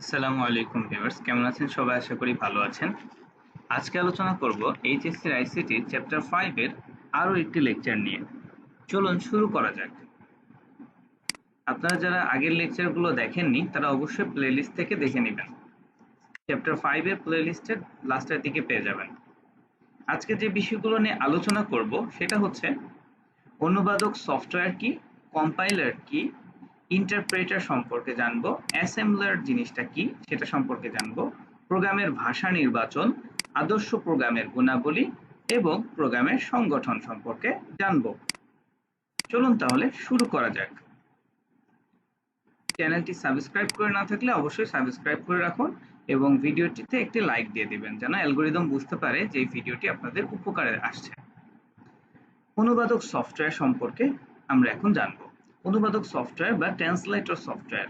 আসসালামু আলাইকুম ভিউয়ার্স, কেমন আছেন সবাই? আশা করি ভালো আছেন। আজকে আলোচনা করব এইচএসসি আইসিটি চ্যাপ্টার 5 এর আরো একটি লেকচার নিয়ে। চলুন শুরু করা যাক। আপনারা যারা আগের লেকচারগুলো দেখেননি তারা অবশ্যই প্লেলিস্ট থেকে দেখে নেবেন। চ্যাপ্টার 5 এর প্লেলিস্টের লাস্টের দিকে পেয়ে যাবেন। আজকে যে বিষয়গুলো নিয়ে আলোচনা করব সেটা হচ্ছে অনুবাদক সফটওয়্যার কি, কম্পাইলার কি, ইন্টারপ্রেটার সম্পর্কে জানবো, অ্যাসেম্বলার জিনিসটা কি সেটা সম্পর্কে জানবো, প্রোগ্রামের ভাষা নির্বাচন, আদর্শ প্রোগ্রামের গুণাবলী এবং প্রোগ্রামের সংগঠন সম্পর্কে জানবো। চলুন তাহলে শুরু করা যাক। চ্যানেলটি সাবস্ক্রাইব করে না থাকলে অবশ্যই সাবস্ক্রাইব করে রাখুন এবং ভিডিওটিতে একটি লাইক দিয়ে দিবেন যেন অ্যালগরিদম বুঝতে পারে যে এই ভিডিওটি আপনাদের উপকারে আসছে। অনুবাদক সফটওয়্যার সম্পর্কে আমরা এখন জানবো। অনুবাদক সফটওয়্যার বা ট্রান্সলেটর সফটওয়্যার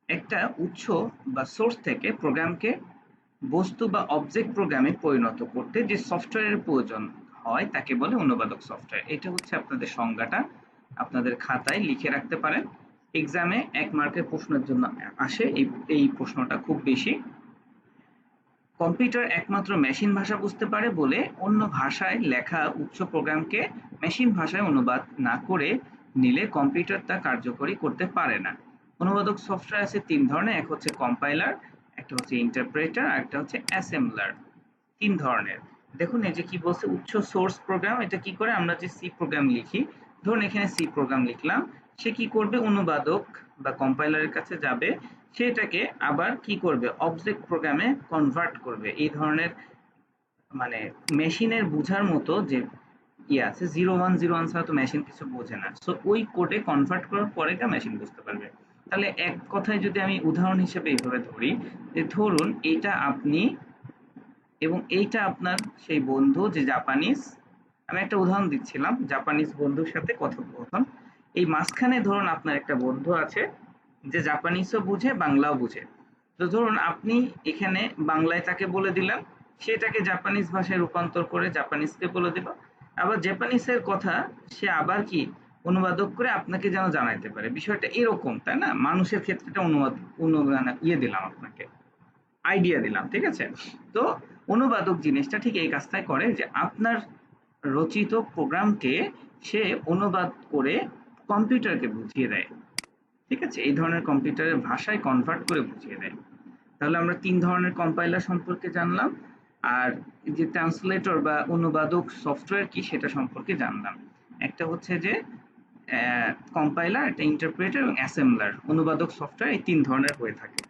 একটা উৎস বা সোর্স থেকে প্রোগ্রামকে বস্তু বা অবজেক্ট প্রোগ্রামে পরিণত করতে যে সফটওয়্যারের প্রয়োজন হয় তাকে বলে অনুবাদক সফটওয়্যার। এটা হচ্ছে আপনাদের সংজ্ঞাটা, আপনাদের খাতায় লিখে রাখতে পারেন। এক্সামে 1 মার্কের প্রশ্নের জন্য আসে এই প্রশ্নটা খুব বেশি। কম্পিউটার একমাত্র মেশিন ভাষা বুঝতে পারে বলে অন্য ভাষায় লেখা উৎস প্রোগ্রামকে মেশিন ভাষায় অনুবাদ না করে নিলে কম্পিউটার তা কার্যকরী করতে পারে না। অনুবাদক সফটওয়্যার আছে 3 ধরনের, এক হচ্ছে কম্পাইলার, একটা হচ্ছে ইন্টারপ্রেটার আর একটা হচ্ছে অ্যাসেম্বলার। 3 ধরনের। দেখুন এই যে কি বলছে, উৎস সোর্স প্রোগ্রাম, এটা কি করে, আমরা যে সি প্রোগ্রাম লিখি, ধরুন এখানে সি প্রোগ্রাম লিখলাম, সে কি করবে, অনুবাদক বা কম্পাইলারের কাছে যাবে, সেটাকে আবার কি করবে, অবজেক্ট প্রোগ্রামে কনভার্ট করবে। এই ধরনের মানে মেশিনের বোঝার মতো যে আছে 0101 ছাড়া তো মেশিন কিছু বোঝে না, সো ওই কোডে কনভার্ট করার পরে মেশিন বুঝতে পারবে। তাহলে এক কথায় যদি আমি উদাহরণ হিসেবে এইভাবে ধরি, যে ধরুন এইটা আপনি এবং এইটা আপনার সেই বন্ধু যে জাপানিজ, আমি একটা উদাহরণ দিচ্ছিলাম জাপানিজ বন্ধুর সাথে কথোপকথন। এই মাঝখানে ধরুন আপনার একটা বন্ধু আছে যে জাপানিজও বুঝে বাংলাও বুঝে। তো ধরুন আপনি এখানে বাংলায় তাকে বলে দিলেন, সেটাকে জাপানিজ ভাষায় রূপান্তর করে জাপানিজকে বলে দিল, আবার জাপানিজের কথা সে আবার কি অনুবাদক করে আপনাকে যেন জানাইতে পারে। বিষয়টা এরকম, তাই না? মানুষের ক্ষেত্রে এটা অনুবাদ দিলাম আপনাকে, আইডিয়া দিলাম, ঠিক আছে? তো অনুবাদক জিনিসটা ঠিক এই কাজটাই করে যে আপনার রচিত প্রোগ্রামকে সে অনুবাদ করে কম্পিউটারকে বুঝিয়ে দেয়, ঠিক আছে? এই ধরনের কম্পিউটারের ভাষায় কনভার্ট করে বুঝিয়ে দেয়। তাহলে আমরা 3 ধরনের কম্পাইলার সম্পর্কে জানলাম, আর যে ট্রান্সলেটর বা অনুবাদক সফটওয়্যার কি সেটা সম্পর্কে জানলাম। একটা হচ্ছে যে কম্পাইলার, একটা ইন্টারপ্রেটার এবং অ্যাসেম্বলার। অনুবাদক সফটওয়্যার এই 3 ধরনের হয়ে থাকে।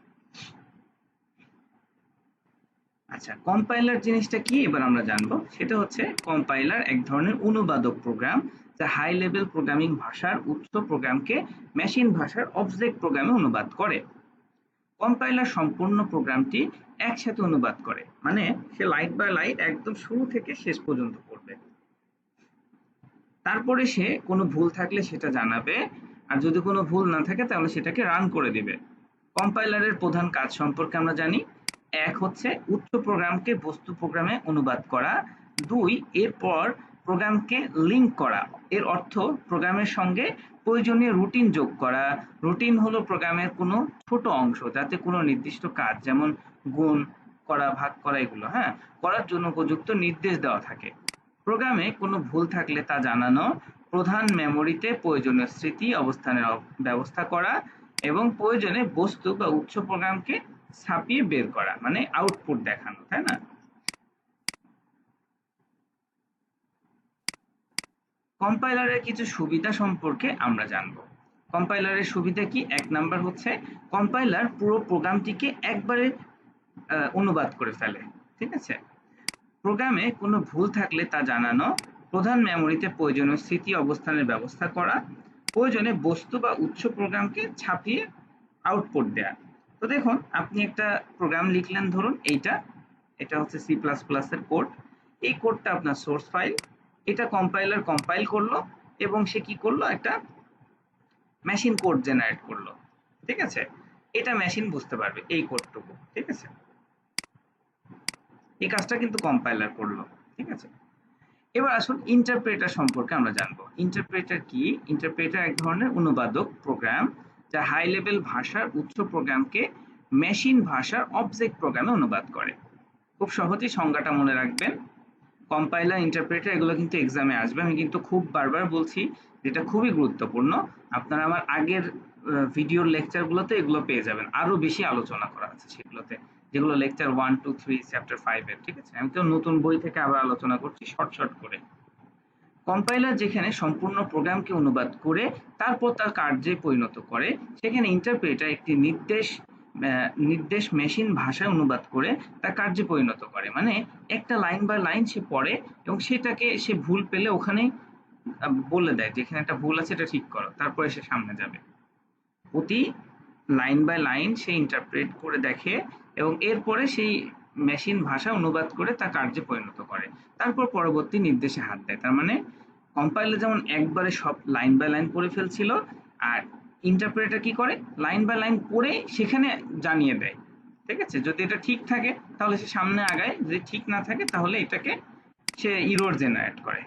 আচ্ছা, কম্পাইলার জিনিসটা কি এবার আমরা জানবো। সেটা হচ্ছে কম্পাইলার এক ধরনের অনুবাদক প্রোগ্রাম যা হাই লেভেল প্রোগ্রামিং ভাষার উচ্চ প্রোগ্রামকে মেশিন ভাষার অবজেক্ট প্রোগ্রামে অনুবাদ করে। কম্পাইলার সম্পূর্ণ প্রোগ্রামটি একসাথে অনুবাদ করে, মানে সে লাইট বাই লাইট একদম শুরু থেকে শেষ পর্যন্ত করবে। তারপরে সে কোনো ভুল থাকলে সেটা জানাবে, আর যদি কোনো ভুল না থাকে তাহলে সেটাকে রান করে দিবে। কম্পাইলারের প্রধান কাজ সম্পর্কে আমরা জানি। এক হচ্ছে উচ্চ প্রোগ্রামকে বস্তু প্রোগ্রামে অনুবাদ করা। 2 এরপর প্রোগ্রামকে লিঙ্ক করা, এর অর্থ প্রোগ্রামের সঙ্গে প্রয়োজনীয় রুটিন যোগ করা। রুটিন হলো প্রোগ্রামের কোনো ছোট অংশ যাতে কোনো নির্দিষ্ট কাজ, যেমন গুণ করা, ভাগ করা, এগুলো করার জন্য উপযুক্ত নির্দেশ দেওয়া থাকে। প্রোগ্রামে কোনো ভুল থাকলে তা জানানো, প্রধান মেমোরিতে প্রয়োজনীয় স্মৃতি অবস্থানের ব্যবস্থা করা এবং প্রয়োজনে বস্তু বা উৎস প্রোগ্রামকে ছাপিয়ে বের করা, মানে আউটপুট দেখানো, তাই না? কম্পাইলারের কিছু সুবিধা সম্পর্কে আমরা জানব। কম্পাইলারের সুবিধা কি? 1 নাম্বার হচ্ছে কম্পাইলার পুরো প্রোগ্রামটিকে একবারে অনুবাদ করে ফেলে, ঠিক আছে? প্রোগ্রামে কোনো ভুল থাকলে তা জানানো, প্রধান মেমোরিতে প্রয়োজনীয় স্মৃতি অবস্থানের ব্যবস্থা করা, প্রয়োজনে বস্তু বা উৎস প্রোগ্রামকে ছাপিয়ে আউটপুট দেয়া। তো দেখুন আপনি একটা প্রোগ্রাম লিখলেন, ধরুন এটা হচ্ছে সি প্লাস প্লাস এর কোড। এই কোডটা আপনার সোর্স ফাইল, এটা কম্পাইলার কম্পাইল করলো এবং সে কি করলো, একটা মেশিন কোড জেনারেট করলো, ঠিক আছে? এটা মেশিন বুঝতে পারবে এই কোডটুকু, ঠিক আছে? এই কাজটা কিন্তু কম্পাইলার করলো, ঠিক আছে? এবার আসুন ইন্টারপ্রেটার সম্পর্কে আমরা জানবো। ইন্টারপ্রেটার কি? ইন্টারপ্রেটার এক ধরনের অনুবাদক প্রোগ্রাম যা হাই লেভেল ভাষার উচ্চ প্রোগ্রামকে মেশিন ভাষার অবজেক্ট প্রোগ্রামে অনুবাদ করে। খুব সহজেই সংজ্ঞাটা মনে রাখবেন। কম্পাইলার, ইন্টারপ্রেটার এগুলো কিন্তু এক্সামে আসবে। আমি কিন্তু খুব বারবার বলছি, যেটা খুবই গুরুত্বপূর্ণ। আপনারা আমার আগের ভিডিওর লেকচারগুলোতে এগুলো পেয়ে যাবেন, আরো বেশি আলোচনা করা আছে সেগুলোতে, যেগুলো লেকচার 1, 2, 3, চ্যাপ্টার 5 এর। ঠিক আছে, আমি তো নতুন বই থেকে আবার আলোচনা করছি শর্ট করে। কম্পাইলার যেখানে সম্পূর্ণ প্রোগ্রামকে অনুবাদ করে তারপর তার কার্যে পরিণত করে, সেখানে ইন্টারপ্রেটার একটি নির্দেশ মেশিন ভাষায় অনুবাদ করে তার কার্যে পরিণত করে। মানে একটা লাইন বাই লাইন সে পড়ে এবং সেটাকে সে ভুল পেলে ওখানেই বলে দেয় যেখানে একটা ভুল আছে এটা ঠিক করো, তারপরে সে সামনে যাবে। প্রতি লাইন বাই লাইন সে ইন্টারপ্রেট করে দেখে এবং এরপরে সেই মেশিন ভাষা অনুবাদ করে তা কার্যে পরিণত করে, তারপর পরবর্তী নির্দেশে হাত দেয়। তার মানে কম্পাইলার যেমন একবারে সব লাইন বাই লাইন পড়ে ফেলছিল, আর ইন্টারপ্রেটার কি করে, লাইন বাই লাইন পড়ে সেখানে জানিয়ে দেয়। ঠিক আছে, যদি এটা ঠিক থাকে তাহলে সে সামনে আগায়, যদি ঠিক না থাকে তাহলে এটাকে সে ইরর জেনারেট করে।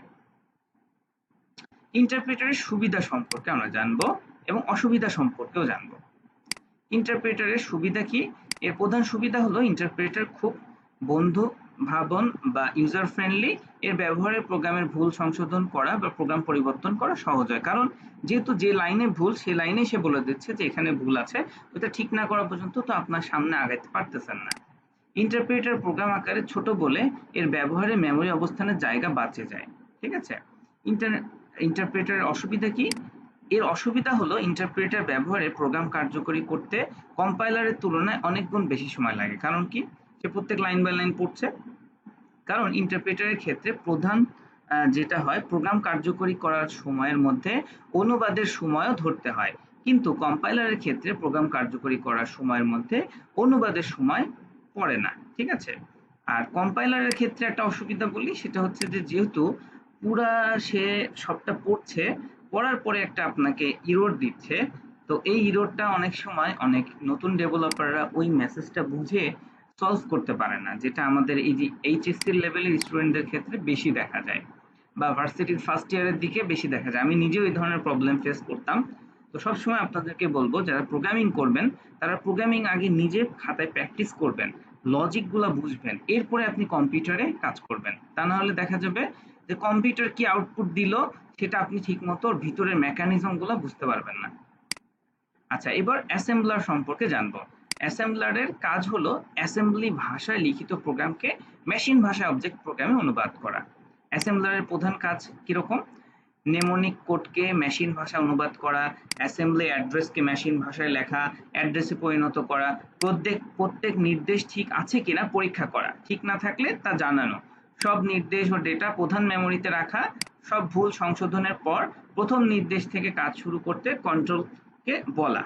ইন্টারপ্রেটারের সুবিধা সম্পর্কে আমরা জানবো এবং অসুবিধা সম্পর্কেও জানবো। ইন্টারপ্রেটারের সুবিধা কি? এর প্রধান সুবিধা হলো ইন্টারপ্রেটার খুব বন্ধু ভাবন বা ইউজার ফ্রেন্ডলি। এর ব্যবহারে প্রোগ্রামের ভুল সংশোধন করা বা প্রোগ্রাম পরিবর্তন করা সহজ হয়, কারণ যেহেতু যে লাইনে ভুল সেই লাইনে সে বলে দিচ্ছে যে এখানে ভুল আছে, ওটা ঠিক না করা পর্যন্ত তো আপনার সামনে আগাইতে পারতেছেন না। ইন্টারপ্রেটার প্রোগ্রাম আকারে ছোট বলে এর ব্যবহারে মেমোরি অবস্থানের জায়গা বাঁচে যায়। ঠিক আছে, ইন্টারপ্রেটারের অসুবিধা কি? এর অসুবিধা হলো ইন্টারপ্রেটার ব্যবহারে প্রোগ্রাম কার্যকরী করতে কম্পাইলারের তুলনায় অনেক গুণ বেশি সময় লাগে। কারণ কি? সে প্রত্যেক লাইন বাই লাইন পড়ছে। কারণ ইন্টারপ্রেটারের ক্ষেত্রে প্রধান যেটা হয়, প্রোগ্রাম কার্যকরী করার সময়ের মধ্যে অনুবাদের সময়ও ধরতে হয়, কিন্তু কম্পাইলারের ক্ষেত্রে প্রোগ্রাম কার্যকরী করার সময়ের মধ্যে অনুবাদের সময় পড়ে না। ঠিক আছে, আর কম্পাইলারের ক্ষেত্রে একটা অসুবিধা বলি, সেটা হচ্ছে যে যেহেতু পুরা সে সবটা পড়ছে, পড়ার পরে একটা আপনাকে ইরর দিচ্ছে, তো এই ইররটা অনেক সময় অনেক নতুন ডেভেলপাররা ওই মেসেজটা বুঝে সলভ করতে পারে না, যেটা আমাদের এই যে এইচএসসি লেভেলের স্টুডেন্টদের ক্ষেত্রে বেশি দেখা যায়, বা ভার্সিটির ফার্স্ট ইয়ারের দিকে বেশি দেখা যায়। আমি নিজেও এই ধরনের প্রবলেম ফেস করতাম। তো সবসময় আপনাদেরকে বলবো, যারা প্রোগ্রামিং করবেন তারা প্রোগ্রামিং আগে নিজে খাতায় প্র্যাকটিস করবেন, লজিক গুলা বুঝবেন, এরপরে আপনি কম্পিউটারে কাজ করবেন। তা না হলে দেখা যাবে যে কম্পিউটার কি আউটপুট দিল সেটা আপনি ঠিক মতো ওর ভিতরের মেকানিজম গুলা বুঝতে পারবেন না। আচ্ছা, এবার অ্যাসেম্বলার সম্পর্কে জানবো। অ্যাসেম্বলারের কাজ হলো অ্যাসেম্বলি ভাষায় লিখিত প্রোগ্রামকে মেশিন ভাষায় অবজেক্ট প্রোগ্রামে অনুবাদ করা। অ্যাসেম্বলারের প্রধান কাজ কিরকম? নেমোনিক কোডকে মেশিন ভাষায় অনুবাদ করা, অ্যাসেম্বলি অ্যাড্রেসকে মেশিন ভাষায় লেখা, অ্যাড্রেসে পরিণত করা, প্রত্যেক নির্দেশ ঠিক আছে কিনা পরীক্ষা করা, ঠিক না থাকলে তা জানানো, সব নির্দেশ ও ডেটা প্রধান মেমোরিতে রাখা, সব ভুল সংশোধনের পর প্রথম নির্দেশ থেকে কাজ শুরু করতে কন্ট্রোলকে বলা।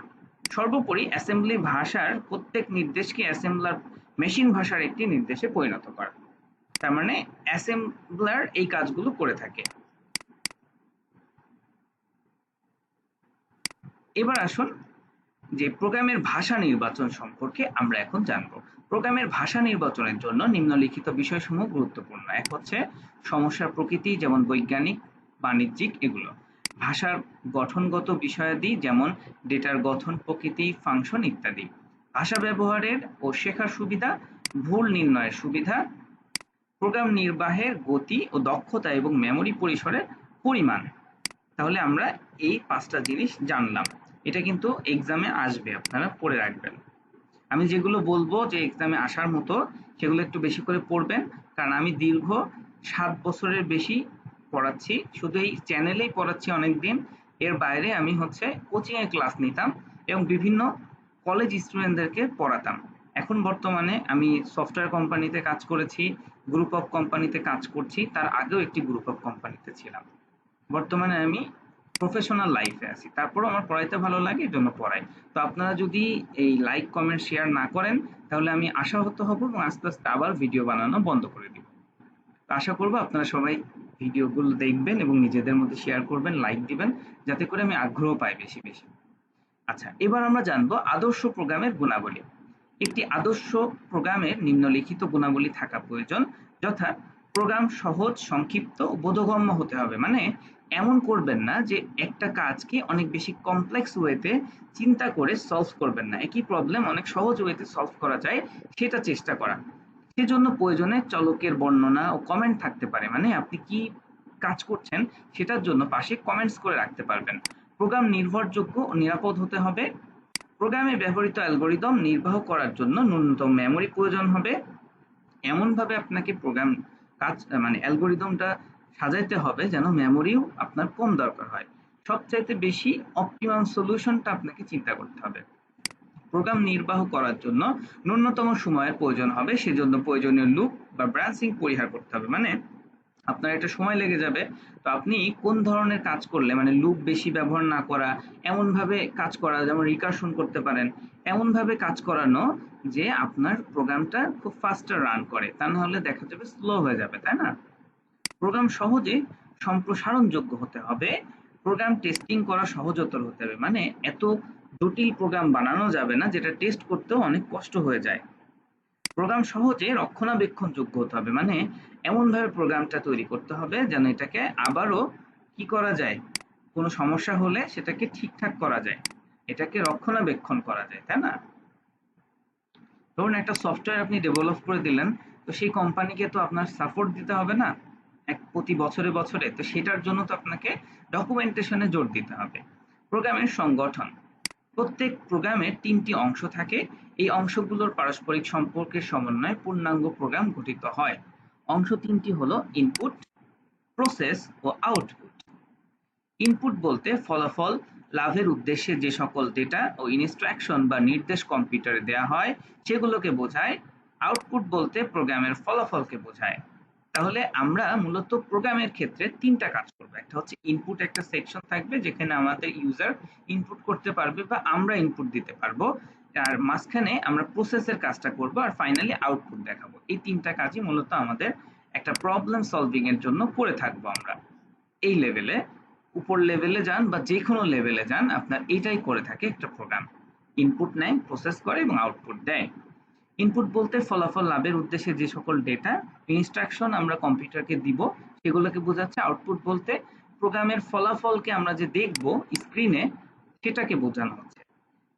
সর্বোপরি অ্যাসেম্বলি ভাষার প্রত্যেক নির্দেশকে অ্যাসেম্বলার মেশিন ভাষার একটি নির্দেশে পরিণত করা। তার মানে অ্যাসেম্বলার এই কাজগুলো করে থাকে। এবার আসুন যে প্রোগ্রামের ভাষা নির্বাচন সম্পর্কে আমরা এখন জানব। প্রোগ্রামের ভাষা নির্বাচনের জন্য নিম্নলিখিত বিষয়সমূহ গুরুত্বপূর্ণ। এক হচ্ছে সমস্যার প্রকৃতি, যেমন বৈজ্ঞানিক, বাণিজ্যিক এগুলো। ভাষার গঠনগত বিষয়াদি, যেমন ডেটার গঠন, প্রকৃতি, ফাংশন ইত্যাদি। ভাষা ব্যবহারের ও শেখার সুবিধা, ভুল নির্ণয়ের সুবিধা, প্রোগ্রাম নির্বাহের গতি ও দক্ষতা এবং মেমোরি পরিসরের পরিমাণ। তাহলে আমরা এই 5টা জিনিস জানলাম। এটা কিন্তু এক্সামে আসবে, আপনারা পড়ে রাখবেন। আমি যেগুলো বলবো যে এক্সামে আসার মতো, সেগুলো একটু বেশি করে পড়বেন, কারণ আমি দীর্ঘ 7 বছরের বেশি পড়াচ্ছি, শুধু এই চ্যানেলেই পড়াচ্ছি অনেকদিন। এর বাইরে আমি হচ্ছে কোচিংয়ে ক্লাস নিতাম এবং বিভিন্ন কলেজ স্টুডেন্টদেরকে পড়াতাম। এখন বর্তমানে আমি সফটওয়্যার কোম্পানিতে কাজ করেছি, গ্রুপ অফ কোম্পানিতে কাজ করছি, তার আগেও একটি গ্রুপ অফ কোম্পানিতে ছিলাম। বর্তমানে আমি প্রফেশনাল লাইফে আছি, তারপরও আমার পড়াইতে ভালো লাগে, এই জন্য পড়াই। তো আপনারা যদি এই লাইক, কমেন্ট, শেয়ার না করেন তাহলে আমি আশাহত হব এবং আস্তে আস্তে আবার ভিডিও বানানো বন্ধ করে দিব। তো আশা করবো আপনারা সবাই ভিডিওগুলো দেখবেন এবং নিজেদের মধ্যে শেয়ার করবেন, লাইক দিবেন, যাতে করে আমি আগ্রহ পাই বেশি বেশি। আচ্ছা, এবার আমরা জানবো আদর্শ প্রোগ্রামের গুণাবলী। একটি আদর্শ প্রোগ্রামের নিম্নলিখিত গুণাবলী থাকা প্রয়োজন, যথা প্রোগ্রাম সহজ, সংক্ষিপ্ত ও বোধগম্য হতে হবে। মানে এমন করবেন না যে একটা কাজকে অনেক বেশি কমপ্লেক্স ওয়েতে চিন্তা করে সলভ করবেন না। একই প্রবলেম অনেক সহজ ওয়েতে সলভ করা যায় সেটা চেষ্টা করা। সেজন্য প্রয়োজনে চলকের বর্ণনা ও কমেন্ট থাকতে পারে। মানে আপনি কি কাজ করছেন সেটার জন্য পাশে কমেন্টস করে রাখতে পারবেন। প্রোগ্রাম নির্ভরযোগ্য ও নিরাপদ হতে হবে। প্রোগ্রামে ব্যবহৃত অ্যালগরিদম নির্বাহ করার জন্য ন্যূনতম মেমোরি প্রয়োজন হবে। এমনভাবে আপনাকে প্রোগ্রাম কাজ মানে অ্যালগরিদমটা সাজাইতে হবে যেন মেমোরিও আপনার কম দরকার হয়। সবচাইতে বেশি অপটিমাম সলিউশনটা আপনাকে চিন্তা করতে হবে। প্রোগ্রাম নির্বাহ করার জন্য ন্যূনতম সময়ের প্রয়োজন হবে, সেজন্য প্রয়োজনীয় লুপ বা ব্রাঞ্চিং পরিহার করতে হবে। মানে আপনার একটা সময় লেগে যাবে, তো আপনি কোন ধরনের কাজ করলে মানে লুপ বেশি ব্যবহার না করা, এমনভাবে কাজ করা যেমন রিকারশন করতে পারেন, এমনভাবে কাজ করানো যে আপনার প্রোগ্রামটা খুব ফাস্টার রান করে, তা না হলে দেখা যাবে স্লো হয়ে যাবে, তাই না? প্রোগ্রাম সহজে সম্প্রসারণযোগ্য হতে হবে। প্রোগ্রাম টেস্টিং করা সহজতর হতে হবে। মানে এত জটিল প্রোগ্রাম বানানো যাবে না যেটা টেস্ট করতেও অনেক কষ্ট হয়ে যায়। প্রোগ্রাম সহজে রক্ষণাবেক্ষণযোগ্য হতে হবে। মানে এমনভাবে প্রোগ্রামটা তৈরি করতে হবে যেন এটাকে আবারও কি করা যায়, কোনো সমস্যা হলে সেটাকে ঠিকঠাক করা যায়, এটাকে রক্ষণাবেক্ষণ করা যায়, তাই না? ধরুন একটা সফটওয়্যার আপনি ডেভেলপ করে দিলেন, তো সেই কোম্পানিকে তো আপনার সাপোর্ট দিতে হবে না প্রতি বছরে বছরে, তো সেটার জন্য তো আপনাকে ডকুমেন্টেশনে জোর দিতে হবে। প্রোগ্রামের সংগঠন, প্রত্যেক প্রোগ্রামের ৩টি অংশ থাকে। এই অংশগুলোর পারস্পরিক সম্পর্কের সমন্বয়ে পূর্ণাঙ্গ প্রোগ্রাম গঠিত হয়। অংশ ৩টি হলো ইনপুট, প্রসেস ও আউটপুট। ইনপুট বলতে ফলাফল লাভের উদ্দেশ্যে যে সকল ডেটা ও ইনস্ট্রাকশন বা নির্দেশ কম্পিউটারে দেওয়া হয় সেগুলোকে বোঝায়। আউটপুট বলতে প্রোগ্রামের ফলাফলকে বোঝায়। তাহলে আমরা মূলত প্রোগ্রামের ক্ষেত্রে ৩টা কাজ করব। একটা হচ্ছে ইনপুট, একটা সেকশন থাকবে যেখানে আমাদের ইউজার ইনপুট করতে পারবে বা আমরা ইনপুট দিতে পারবো। আর মাঝখানে আমরা প্রসেসের কাজটা করব আর ফাইনালি আউটপুট দেখাবো। এই ৩টা কাজই মূলত আমাদের একটা প্রবলেম সলভিং এর জন্য করে থাকবো আমরা। এই লেভেলে, উপর লেভেলে যান বা যে কোনো লেভেলে যান, আপনার এটাই করে থাকে একটা প্রোগ্রাম। ইনপুট নেয়, প্রসেস করে এবং আউটপুট দেয়। ইনপুট বলতে ফলাফল লাভের উদ্দেশ্যে যে সকল ডেটা ইনস্ট্রাকশন আমরা কম্পিউটারকে দিব সেগুলোকে বোঝাচ্ছে। আউটপুট বলতে প্রোগ্রামের ফলাফলকে আমরা যে দেখব স্ক্রিনে সেটাকে বোঝানো হচ্ছে।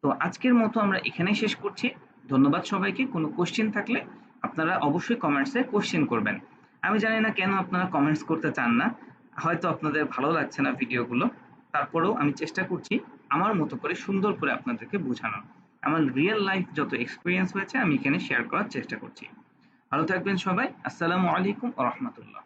তো আজকের মতো আমরা এখানেই শেষ করছি। ধন্যবাদ সবাইকে। কোনো কোশ্চেন থাকলে আপনারা অবশ্যই কমেন্টসে কোশ্চেন করবেন। আমি জানি না কেন আপনারা কমেন্টস করতে চান না, হয়তো আপনাদের ভালো লাগছে না ভিডিওগুলো, তারপরেও আমি চেষ্টা করছি আমার মতো করে সুন্দর করে আপনাদেরকে বোঝানোর। আমার রিয়েল লাইফ যত এক্সপিরিয়েন্স হয়েছে আমি এখানে শেয়ার করার চেষ্টা করছি। ভালো থাকবেন সবাই। আসসালামু আলাইকুম ওয়া রাহমাতুল্লাহ।